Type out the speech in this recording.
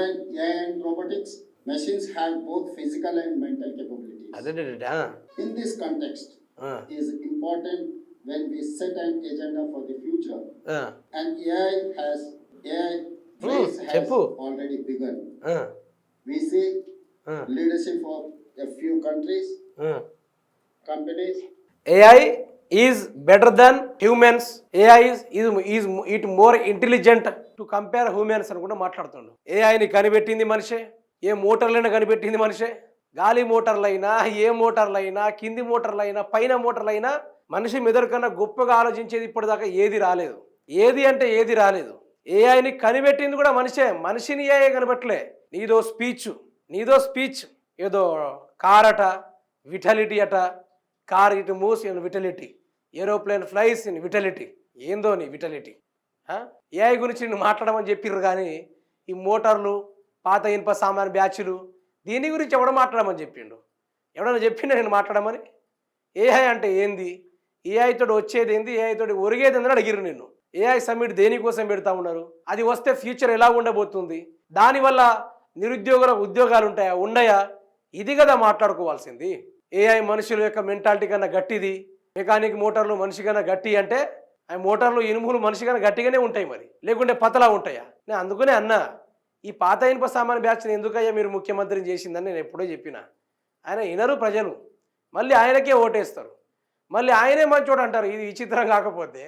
While AI and robotics, machines have both physical and mental capabilities. అదే In this context, is important when we set an agenda for the future. And AI race has already begun. We see leadership of a few countries, companies. AI is better than humans. AI is it more intelligent to compare humans అనుకుంటూ మాట్లాడుతుండు. ఏఐని కనిపెట్టింది మనిషే, ఏ మోటార్లైనా కనిపెట్టింది మనిషే. గాలి మోటార్లైనా, ఏ మోటార్లైనా, కింది మోటార్లైనా, పైన మోటార్లైనా మనిషి మెదడు కన్నా గొప్పగా ఆలోచించేది ఇప్పటిదాకా ఏది రాలేదు. ఏది రాలేదు. ఏఐని కనిపెట్టింది కూడా మనిషే. మనిషిని ఏఐ కనిపెట్టలే. నీదో స్పీచ్ ఏదో కార్ అట, విటాలిటీ అట, car it moves in vitality, aeroplane flies in vitality. ఏందో నీ విటాలిటీ? ఏఐ గురించి నేను మాట్లాడమని చెప్పిర్రు కానీ ఈ మోటార్లు, పాత ఇనుప సామాన్ బ్యాచ్లు, దీని గురించి ఎవడో మాట్లాడమని చెప్పిండు? ఎవడన్నా చెప్పిండు నేను మాట్లాడమని? ఏఐ అంటే ఏంది, ఏఐ తోటి వచ్చేది ఏంది, ఏఐ తోటి ఒరిగేది ఏందని అడిగిర్రు నిన్ను. ఏఐ సమ్మిట్ దేనికోసం పెడతా ఉన్నారు? అది వస్తే ఫ్యూచర్ ఎలా ఉండబోతుంది? దానివల్ల నిరుద్యోగులకు ఉద్యోగాలు ఉంటాయా, ఉండయా? ఇది కదా మాట్లాడుకోవాల్సింది. ఏఐ మనుషుల యొక్క మెంటాలిటీ కన్నా గట్టిది, మెకానిక్ మోటార్లు మనిషి కన్నా గట్టి అంటే ఆ మోటార్లు ఇనుములు మనిషి కన్నా గట్టిగానే ఉంటాయి, మరి లేకుంటే పతలా ఉంటాయా? నేను అందుకనే అన్నా, ఈ పాత ఇనుప సామాన్ బ్యాచ్ని ఎందుకయ్యా మీరు ముఖ్యమంత్రిని చేసిందని నేను ఎప్పుడో చెప్పిన. ఆయన వినరు ప్రజలు, మళ్ళీ ఆయనకే ఓటేస్తారు, మళ్ళీ ఆయనే మంచోడు అంటారు. ఇది విచిత్రం కాకపోతే